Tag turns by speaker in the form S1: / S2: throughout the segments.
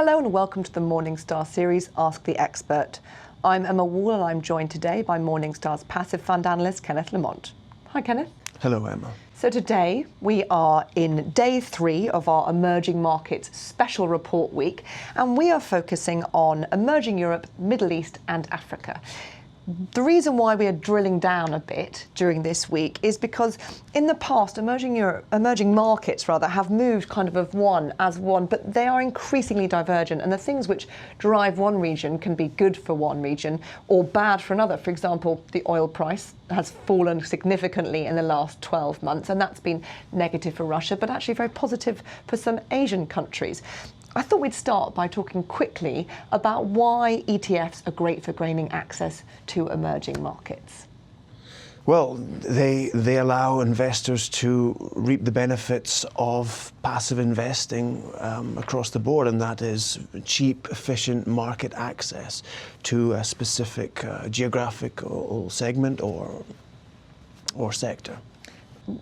S1: Hello and welcome to the Morningstar series, Ask the Expert. I'm Emma Wall and I'm joined today by Morningstar's passive fund analyst, Kenneth Lamont. Hi, Kenneth.
S2: Hello, Emma.
S1: So today we are in day 3 of our Emerging Markets Special Report Week, and we are focusing on emerging Europe, Middle East and Africa. The reason why we are drilling down a bit during this week is because in the past, emerging markets have moved kind of one, but they are increasingly divergent. And the things which drive one region can be good for one region or bad for another. For example, the oil price has fallen significantly in the last 12 months, and that's been negative for Russia, but actually very positive for some Asian countries. I thought we'd start by talking quickly about why ETFs are great for gaining access to emerging markets.
S2: Well, they allow investors to reap the benefits of passive investing across the board, and that is cheap, efficient market access to a specific geographical segment or sector.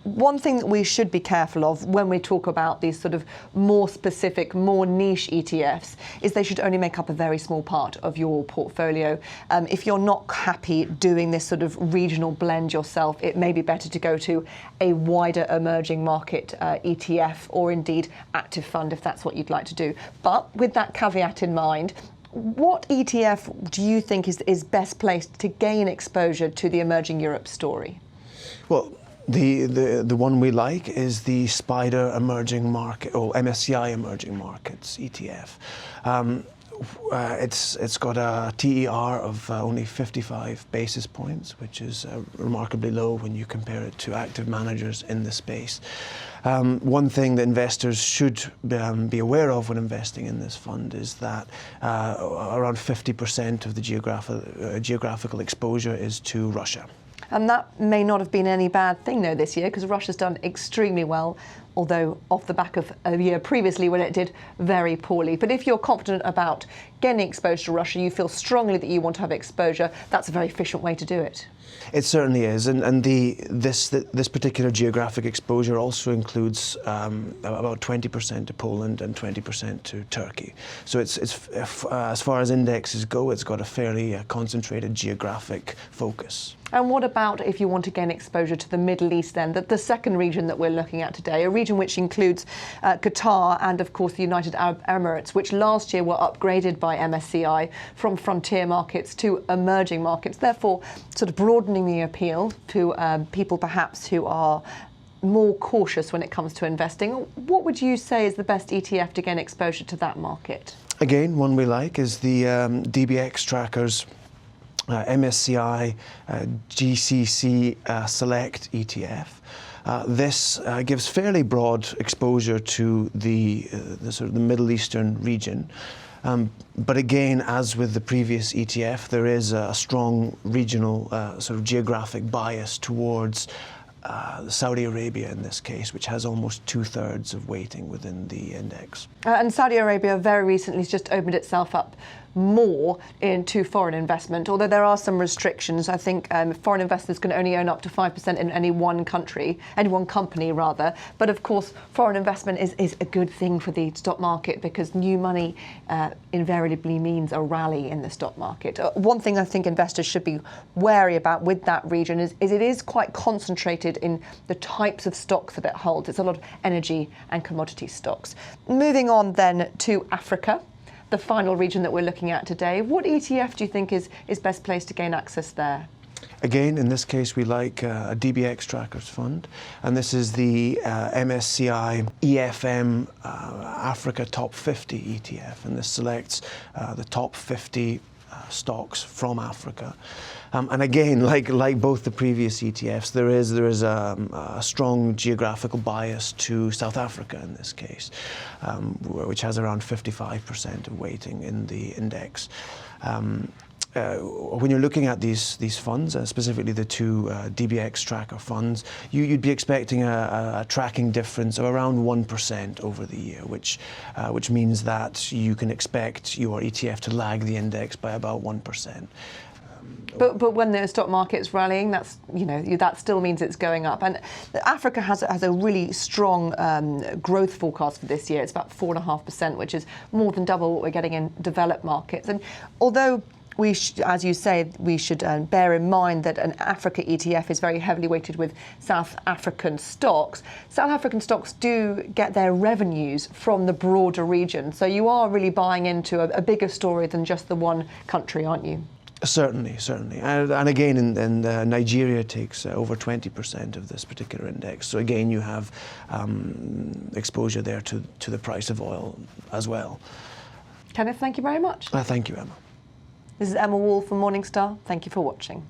S1: One thing that we should be careful of when we talk about these sort of more specific, more niche ETFs is they should only make up a very small part of your portfolio. If you're not happy doing this sort of regional blend yourself, it may be better to go to a wider emerging market ETF or indeed active fund if that's what you'd like to do. But with that caveat in mind, what ETF do you think is best placed to gain exposure to the emerging Europe story?
S2: Well, the one we like is the SPDR Emerging Market, or MSCI Emerging Markets ETF. It's got a TER of only 55 basis points, which is remarkably low when you compare it to active managers in the space. One thing that investors should be aware of when investing in this fund is that around 50% of the geographical exposure is to Russia.
S1: And that may not have been any bad thing, though, this year, because Russia's done extremely well, although off the back of a year previously when it did very poorly. But if you're confident about getting exposure to Russia, you feel strongly that you want to have exposure, that's a very efficient way to do it.
S2: It certainly is, and this particular geographic exposure also includes about 20% to Poland and 20% to Turkey. So it's as far as indexes go, it's got a fairly concentrated geographic focus.
S1: And what about if you want to gain exposure to the Middle East then, the second region that we're looking at today, a region which includes Qatar and, of course, the United Arab Emirates, which last year were upgraded by MSCI from frontier markets to emerging markets, therefore sort of broadening the appeal to people perhaps who are more cautious when it comes to investing. What would you say is the best ETF to gain exposure to that market?
S2: Again, one we like is the DBX Trackers MSCI GCC Select ETF. This gives fairly broad exposure to the sort of the Middle Eastern region. But again, as with the previous ETF, there is a strong regional sort of geographic bias towards Saudi Arabia in this case, which has almost 2/3 of weighting within the index.
S1: And Saudi Arabia very recently has just opened itself up more into foreign investment, although there are some restrictions. I think foreign investors can only own up to 5% in any one country, any one company rather. But of course, foreign investment is a good thing for the stock market because new money invariably means a rally in the stock market. One thing I think investors should be wary about with that region is it is quite concentrated in the types of stocks that it holds. It's a lot of energy and commodity stocks. Moving on then to Africa, the final region that we're looking at today. What ETF do you think is best placed to gain access there?
S2: Again, in this case, we like a DBX Trackers fund, and this is the MSCI EFM Africa Top 50 ETF, and this selects the top 50 stocks from Africa. And again, like both the previous ETFs, there is a strong geographical bias to South Africa in this case, which has around 55% of weighting in the index. When you're looking at these funds, specifically the two DBX Tracker funds, you'd be expecting a tracking difference of around 1% over the year, which means that you can expect your ETF to lag the index by about 1%.
S1: But when the stock market's rallying, that's that still means it's going up. And Africa has a really strong growth forecast for this year. It's about 4.5%, which is more than double what we're getting in developed markets. And although as you say, we should bear in mind that an Africa ETF is very heavily weighted with South African stocks. South African stocks do get their revenues from the broader region. So you are really buying into a bigger story than just the one country, aren't you?
S2: Certainly. And again, in Nigeria takes over 20% of this particular index. So again, you have exposure there to the price of oil as well.
S1: Kenneth, thank you very much.
S2: Thank you, Emma.
S1: This is Emma Wall from Morningstar. Thank you for watching.